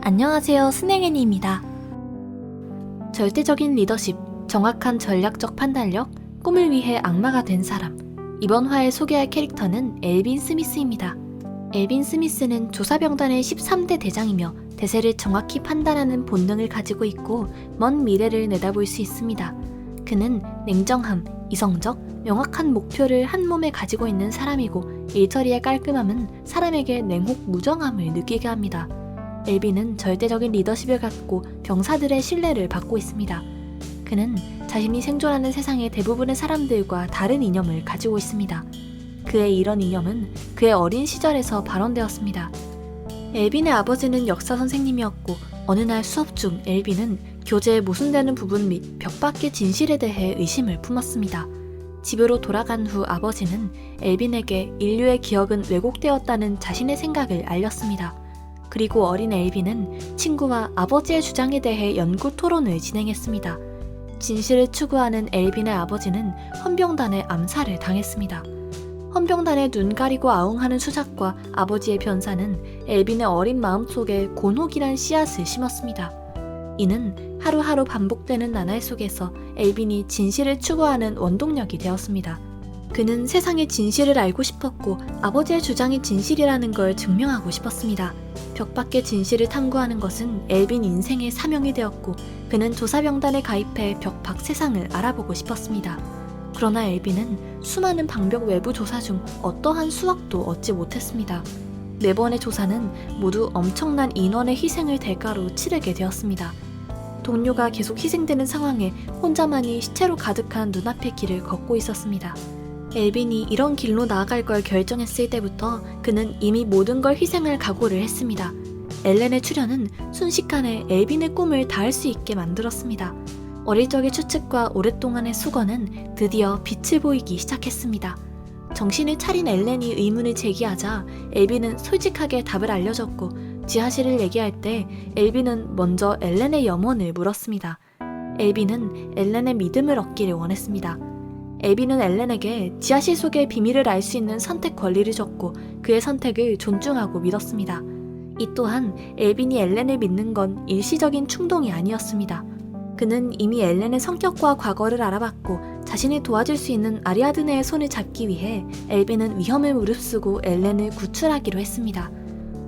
안녕하세요, 스낵애니입니다. 절대적인 리더십, 정확한 전략적 판단력, 꿈을 위해 악마가 된 사람. 이번 화에 소개할 캐릭터는 엘빈 스미스입니다. 엘빈 스미스는 조사병단의 13대 대장이며 대세를 정확히 판단하는 본능을 가지고 있고 먼 미래를 내다볼 수 있습니다. 그는 냉정함, 이성적, 명확한 목표를 한 몸에 가지고 있는 사람이고 일처리의 깔끔함은 사람에게 냉혹 무정함을 느끼게 합니다. 엘빈은 절대적인 리더십을 갖고 병사들의 신뢰를 받고 있습니다. 그는 자신이 생존하는 세상의 대부분의 사람들과 다른 이념을 가지고 있습니다. 그의 이런 이념은 그의 어린 시절에서 발원되었습니다. 엘빈의 아버지는 역사 선생님이었고 어느 날 수업 중 엘빈은 교재에 모순되는 부분 및 벽 밖의 진실에 대해 의심을 품었습니다. 집으로 돌아간 후 아버지는 엘빈에게 인류의 기억은 왜곡되었다는 자신의 생각을 알렸습니다. 그리고 어린 엘빈은 친구와 아버지의 주장에 대해 연구 토론을 진행했습니다. 진실을 추구하는 엘빈의 아버지는 헌병단의 암살을 당했습니다. 헌병단의 눈 가리고 아웅하는 수작과 아버지의 변사는 엘빈의 어린 마음속에 곤혹이란 씨앗을 심었습니다. 이는 하루하루 반복되는 나날 속에서 엘빈이 진실을 추구하는 원동력이 되었습니다. 그는 세상의 진실을 알고 싶었고 아버지의 주장이 진실이라는 걸 증명하고 싶었습니다. 벽 밖의 진실을 탐구하는 것은 엘빈 인생의 사명이 되었고 그는 조사병단에 가입해 벽 밖 세상을 알아보고 싶었습니다. 그러나 엘빈은 수많은 방벽 외부 조사 중 어떠한 수확도 얻지 못했습니다. 매번의 조사는 모두 엄청난 인원의 희생을 대가로 치르게 되었습니다. 동료가 계속 희생되는 상황에 혼자만이 시체로 가득한 눈앞의 길을 걷고 있었습니다. 엘빈이 이런 길로 나아갈 걸 결정했을 때부터 그는 이미 모든 걸 희생할 각오를 했습니다. 엘렌의 출현은 순식간에 엘빈의 꿈을 닿을 수 있게 만들었습니다. 어릴 적의 추측과 오랫동안의 수건은 드디어 빛을 보이기 시작했습니다. 정신을 차린 엘렌이 의문을 제기하자 엘빈은 솔직하게 답을 알려줬고 지하실을 얘기할 때 엘빈은 먼저 엘렌의 염원을 물었습니다. 엘빈은 엘렌의 믿음을 얻기를 원했습니다. 엘빈은 엘렌에게 지하실 속의 비밀을 알 수 있는 선택 권리를 줬고 그의 선택을 존중하고 믿었습니다. 이 또한 엘빈이 엘렌을 믿는 건 일시적인 충동이 아니었습니다. 그는 이미 엘렌의 성격과 과거를 알아봤고 자신이 도와줄 수 있는 아리아드네의 손을 잡기 위해 엘빈은 위험을 무릅쓰고 엘렌을 구출하기로 했습니다.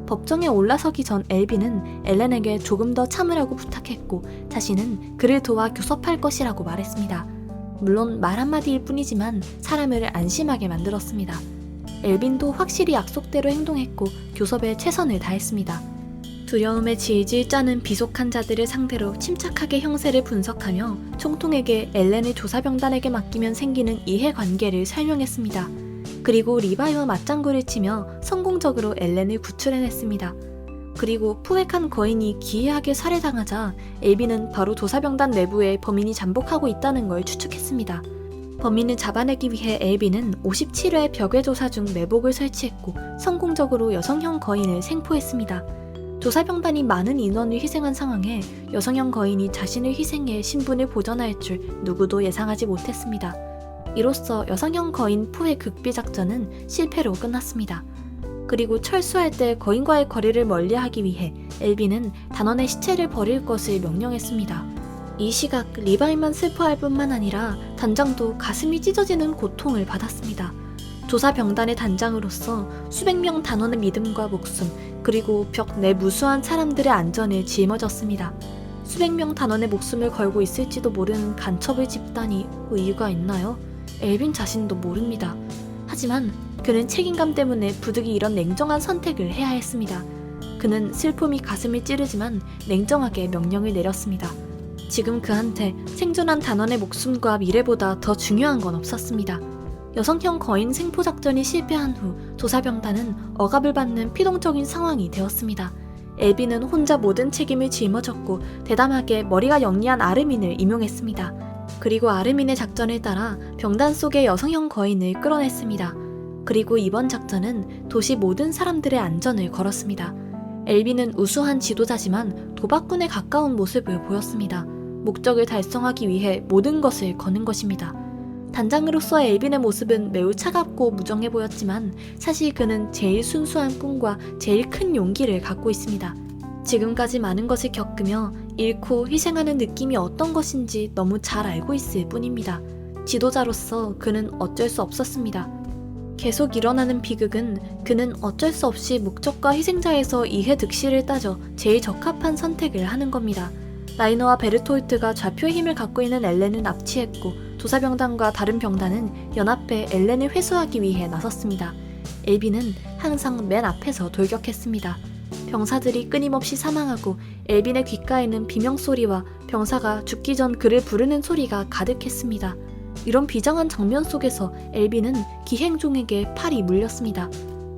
법정에 올라서기 전 엘빈은 엘렌에게 조금 더 참으라고 부탁했고 자신은 그를 도와 교섭할 것이라고 말했습니다. 물론 말 한마디일 뿐이지만 사람을 안심하게 만들었습니다. 엘빈도 확실히 약속대로 행동했고 교섭에 최선을 다했습니다. 두려움에 질질 짜는 비속한 자들을 상대로 침착하게 형세를 분석하며 총통에게 엘렌을 조사병단에게 맡기면 생기는 이해관계를 설명했습니다. 그리고 리바이와 맞장구를 치며 성공적으로 엘렌을 구출해냈습니다. 그리고 포획한 거인이 기이하게 살해당하자 엘빈은 바로 조사병단 내부에 범인이 잠복하고 있다는 걸 추측했습니다. 범인을 잡아내기 위해 엘빈은 57회 벽외 조사 중 매복을 설치했고 성공적으로 여성형 거인을 생포했습니다. 조사병단이 많은 인원을 희생한 상황에 여성형 거인이 자신을 희생해 신분을 보전할 줄 누구도 예상하지 못했습니다. 이로써 여성형 거인 포획 극비 작전은 실패로 끝났습니다. 그리고 철수할 때 거인과의 거리를 멀리하기 위해 엘빈은 단원의 시체를 버릴 것을 명령했습니다. 이 시각 리바이만 슬퍼할 뿐만 아니라 단장도 가슴이 찢어지는 고통을 받았습니다. 조사병단의 단장으로서 수백 명 단원의 믿음과 목숨 그리고 벽 내 무수한 사람들의 안전을 짊어졌습니다. 수백 명 단원의 목숨을 걸고 있을지도 모르는 간첩을 집단이 이유가 있나요? 엘빈 자신도 모릅니다. 하지만 그는 책임감 때문에 부득이 이런 냉정한 선택을 해야 했습니다. 그는 슬픔이 가슴을 찌르지만 냉정하게 명령을 내렸습니다. 지금 그한테 생존한 단원의 목숨과 미래보다 더 중요한 건 없었습니다. 여성형 거인 생포 작전이 실패한 후 조사병단은 억압을 받는 피동적인 상황이 되었습니다. 엘빈은 혼자 모든 책임을 짊어졌고 대담하게 머리가 영리한 아르민을 임용했습니다. 그리고 아르민의 작전을 따라 병단 속의 여성형 거인을 끌어냈습니다. 그리고 이번 작전은 도시 모든 사람들의 안전을 걸었습니다. 엘빈은 우수한 지도자지만 도박꾼에 가까운 모습을 보였습니다. 목적을 달성하기 위해 모든 것을 거는 것입니다. 단장으로서 엘빈의 모습은 매우 차갑고 무정해 보였지만 사실 그는 제일 순수한 꿈과 제일 큰 용기를 갖고 있습니다. 지금까지 많은 것을 겪으며 잃고 희생하는 느낌이 어떤 것인지 너무 잘 알고 있을 뿐입니다. 지도자로서 그는 어쩔 수 없었습니다. 계속 일어나는 비극은 그는 어쩔 수 없이 목적과 희생자에서 이해득실을 따져 제일 적합한 선택을 하는 겁니다. 라이너와 베르톨트가 좌표의 힘을 갖고 있는 엘렌을 납치했고 조사병단과 다른 병단은 연합해 엘렌을 회수하기 위해 나섰습니다. 엘빈은 항상 맨 앞에서 돌격했습니다. 병사들이 끊임없이 사망하고 엘빈의 귓가에는 비명소리와 병사가 죽기 전 그를 부르는 소리가 가득했습니다. 이런 비장한 장면 속에서 엘빈은 기행종에게 팔이 물렸습니다.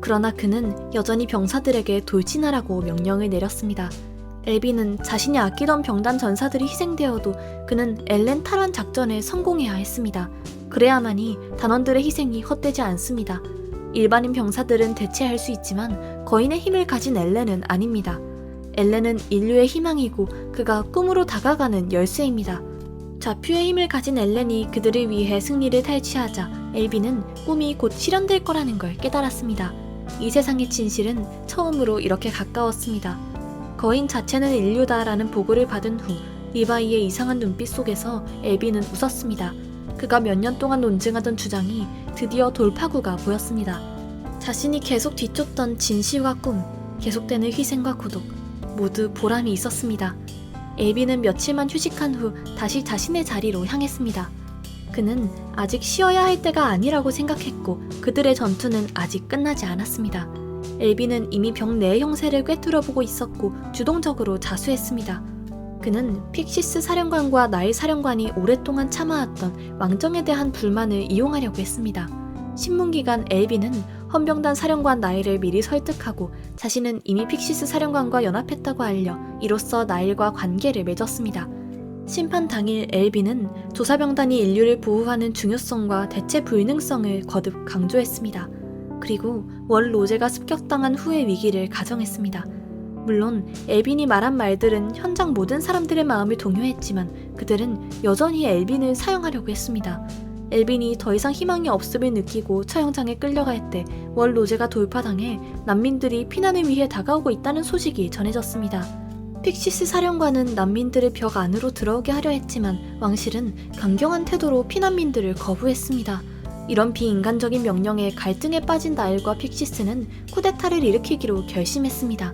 그러나 그는 여전히 병사들에게 돌진하라고 명령을 내렸습니다. 엘빈은 자신이 아끼던 병단 전사들이 희생되어도 그는 엘렌 탈환 작전에 성공해야 했습니다. 그래야만이 단원들의 희생이 헛되지 않습니다. 일반인 병사들은 대체할 수 있지만 거인의 힘을 가진 엘렌은 아닙니다. 엘렌은 인류의 희망이고 그가 꿈으로 다가가는 열쇠입니다. 좌표의 힘을 가진 엘렌이 그들을 위해 승리를 탈취하자 엘빈은 꿈이 곧 실현될 거라는 걸 깨달았습니다. 이 세상의 진실은 처음으로 이렇게 가까웠습니다. 거인 자체는 인류다라는 보고를 받은 후 리바이의 이상한 눈빛 속에서 엘빈은 웃었습니다. 그가 몇 년 동안 논증하던 주장이 드디어 돌파구가 보였습니다. 자신이 계속 뒤쫓던 진실과 꿈, 계속되는 희생과 고독, 모두 보람이 있었습니다. 엘빈은 며칠만 휴식한 후 다시 자신의 자리로 향했습니다. 그는 아직 쉬어야 할 때가 아니라고 생각했고 그들의 전투는 아직 끝나지 않았습니다. 엘빈은 이미 병 내의 형세를 꿰뚫어보고 있었고 주동적으로 자수했습니다. 그는 픽시스 사령관과 나일 사령관이 오랫동안 참아왔던 왕정에 대한 불만을 이용하려고 했습니다. 신문기관 엘빈은 헌병단 사령관 나일을 미리 설득하고 자신은 이미 픽시스 사령관과 연합했다고 알려 이로써 나일과 관계를 맺었습니다. 심판 당일 엘빈은 조사병단이 인류를 보호하는 중요성과 대체 불능성을 거듭 강조했습니다. 그리고 월 로제가 습격당한 후의 위기를 가정했습니다. 물론 엘빈이 말한 말들은 현장 모든 사람들의 마음을 동요했지만 그들은 여전히 엘빈을 사용하려고 했습니다. 엘빈이 더 이상 희망이 없음을 느끼고 처형장에 끌려갈 때 월 로제가 돌파당해 난민들이 피난을 위해 다가오고 있다는 소식이 전해졌습니다. 픽시스 사령관은 난민들을 벽 안으로 들어오게 하려 했지만 왕실은 강경한 태도로 피난민들을 거부했습니다. 이런 비인간적인 명령에 갈등에 빠진 나일과 픽시스는 쿠데타를 일으키기로 결심했습니다.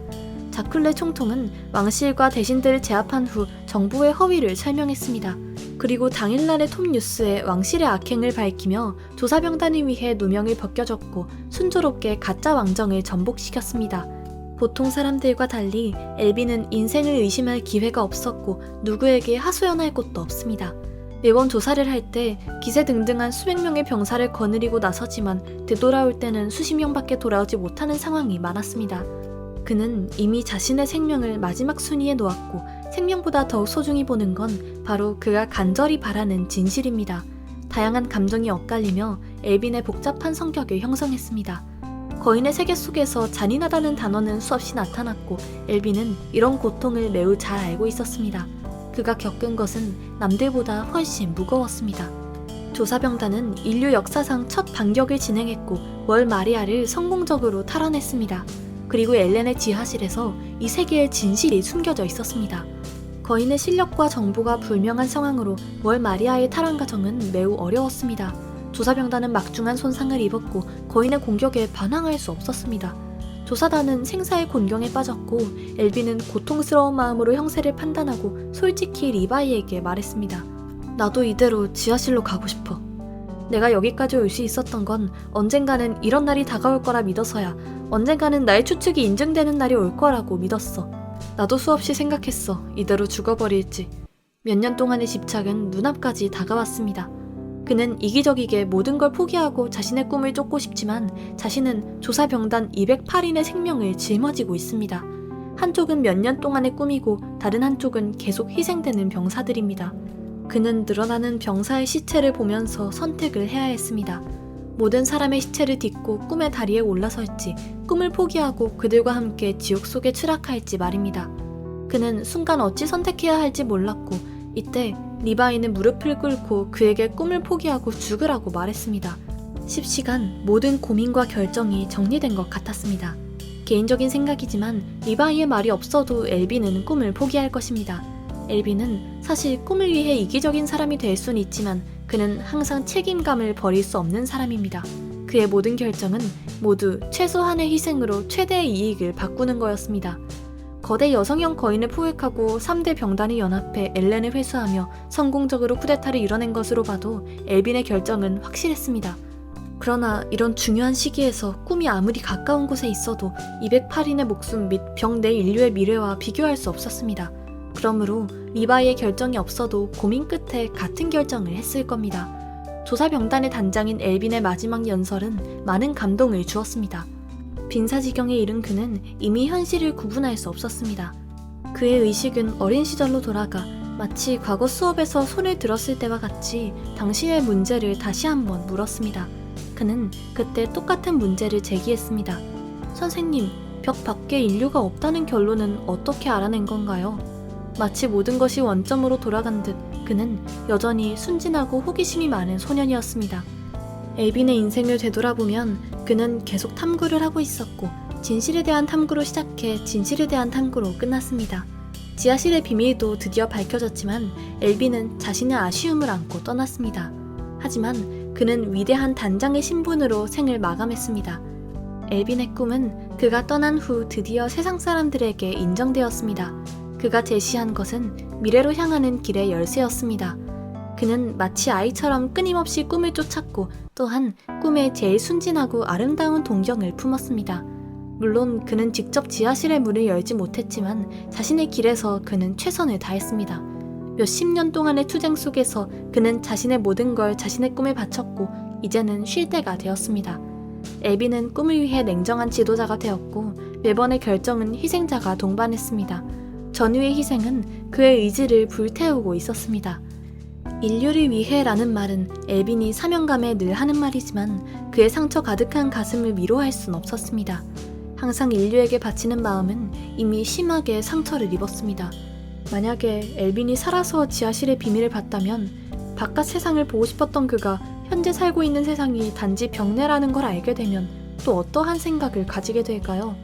자클레 총통은 왕실과 대신들을 제압한 후 정부의 허위를 설명했습니다. 그리고 당일날의 톱뉴스에 왕실의 악행을 밝히며 조사병단을 위해 누명을 벗겨줬고 순조롭게 가짜 왕정을 전복시켰습니다. 보통 사람들과 달리 엘빈은 인생을 의심할 기회가 없었고 누구에게 하소연할 곳도 없습니다. 매번 조사를 할 때 기세등등한 수백 명의 병사를 거느리고 나서지만 되돌아올 때는 수십 명밖에 돌아오지 못하는 상황이 많았습니다. 그는 이미 자신의 생명을 마지막 순위에 놓았고 생명보다 더욱 소중히 보는 건 바로 그가 간절히 바라는 진실입니다. 다양한 감정이 엇갈리며 엘빈의 복잡한 성격을 형성했습니다. 거인의 세계 속에서 잔인하다는 단어는 수없이 나타났고 엘빈은 이런 고통을 매우 잘 알고 있었습니다. 그가 겪은 것은 남들보다 훨씬 무거웠습니다. 조사병단은 인류 역사상 첫 반격을 진행했고 월 마리아를 성공적으로 탈환했습니다. 그리고 엘렌의 지하실에서 이 세계의 진실이 숨겨져 있었습니다. 거인의 실력과 정보가 불명한 상황으로 월 마리아의 탈환 과정은 매우 어려웠습니다. 조사병단은 막중한 손상을 입었고 거인의 공격에 반항할 수 없었습니다. 조사단은 생사의 곤경에 빠졌고 엘빈은 고통스러운 마음으로 형세를 판단하고 솔직히 리바이에게 말했습니다. 나도 이대로 지하실로 가고 싶어. 내가 여기까지 올 수 있었던 건 언젠가는 이런 날이 다가올 거라 믿어서야. 언젠가는 나의 추측이 인증되는 날이 올 거라고 믿었어. 나도 수없이 생각했어. 이대로 죽어버릴지. 몇 년 동안의 집착은 눈앞까지 다가왔습니다. 그는 이기적이게 모든 걸 포기하고 자신의 꿈을 쫓고 싶지만 자신은 조사병단 208인의 생명을 짊어지고 있습니다. 한쪽은 몇 년 동안의 꿈이고 다른 한쪽은 계속 희생되는 병사들입니다. 그는 늘어나는 병사의 시체를 보면서 선택을 해야 했습니다. 모든 사람의 시체를 딛고 꿈의 다리에 올라설지 꿈을 포기하고 그들과 함께 지옥 속에 추락할지 말입니다. 그는 순간 어찌 선택해야 할지 몰랐고 이때 리바이는 무릎을 꿇고 그에게 꿈을 포기하고 죽으라고 말했습니다. 10시간 모든 고민과 결정이 정리된 것 같았습니다. 개인적인 생각이지만 리바이의 말이 없어도 엘빈은 꿈을 포기할 것입니다. 엘빈은 사실 꿈을 위해 이기적인 사람이 될 순 있지만 그는 항상 책임감을 버릴 수 없는 사람입니다. 그의 모든 결정은 모두 최소한의 희생으로 최대의 이익을 바꾸는 거였습니다. 거대 여성형 거인을 포획하고 3대 병단이 연합해 엘렌을 회수하며 성공적으로 쿠데타를 이뤄낸 것으로 봐도 엘빈의 결정은 확실했습니다. 그러나 이런 중요한 시기에서 꿈이 아무리 가까운 곳에 있어도 208인의 목숨 및 병 내 인류의 미래와 비교할 수 없었습니다. 그러므로 리바이의 결정이 없어도 고민 끝에 같은 결정을 했을 겁니다. 조사병단의 단장인 엘빈의 마지막 연설은 많은 감동을 주었습니다. 빈사지경에 이른 그는 이미 현실을 구분할 수 없었습니다. 그의 의식은 어린 시절로 돌아가 마치 과거 수업에서 손을 들었을 때와 같이 당신의 문제를 다시 한번 물었습니다. 그는 그때 똑같은 문제를 제기했습니다. 선생님, 벽 밖에 인류가 없다는 결론은 어떻게 알아낸 건가요? 마치 모든 것이 원점으로 돌아간 듯 그는 여전히 순진하고 호기심이 많은 소년이었습니다. 엘빈의 인생을 되돌아보면 그는 계속 탐구를 하고 있었고 진실에 대한 탐구로 시작해 진실에 대한 탐구로 끝났습니다. 지하실의 비밀도 드디어 밝혀졌지만 엘빈은 자신의 아쉬움을 안고 떠났습니다. 하지만 그는 위대한 단장의 신분으로 생을 마감했습니다. 엘빈의 꿈은 그가 떠난 후 드디어 세상 사람들에게 인정되었습니다. 그가 제시한 것은 미래로 향하는 길의 열쇠였습니다. 그는 마치 아이처럼 끊임없이 꿈을 쫓았고 또한 꿈에 제일 순진하고 아름다운 동경을 품었습니다. 물론 그는 직접 지하실의 문을 열지 못했지만 자신의 길에서 그는 최선을 다했습니다. 몇십 년 동안의 투쟁 속에서 그는 자신의 모든 걸 자신의 꿈에 바쳤고 이제는 쉴 때가 되었습니다. 엘빈은 꿈을 위해 냉정한 지도자가 되었고 매번의 결정은 희생자가 동반했습니다. 전우의 희생은 그의 의지를 불태우고 있었습니다. 인류를 위해라는 말은 엘빈이 사명감에 늘 하는 말이지만 그의 상처 가득한 가슴을 위로할 순 없었습니다. 항상 인류에게 바치는 마음은 이미 심하게 상처를 입었습니다. 만약에 엘빈이 살아서 지하실의 비밀을 봤다면 바깥 세상을 보고 싶었던 그가 현재 살고 있는 세상이 단지 병내라는 걸 알게 되면 또 어떠한 생각을 가지게 될까요?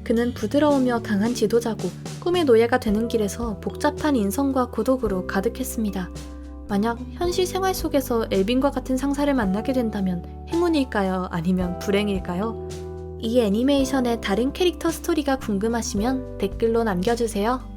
그는 부드러우며 강한 지도자고 꿈의 노예가 되는 길에서 복잡한 인성과 고독으로 가득했습니다. 만약 현실 생활 속에서 엘빈과 같은 상사를 만나게 된다면 행운일까요? 아니면 불행일까요? 이 애니메이션의 다른 캐릭터 스토리가 궁금하시면 댓글로 남겨주세요.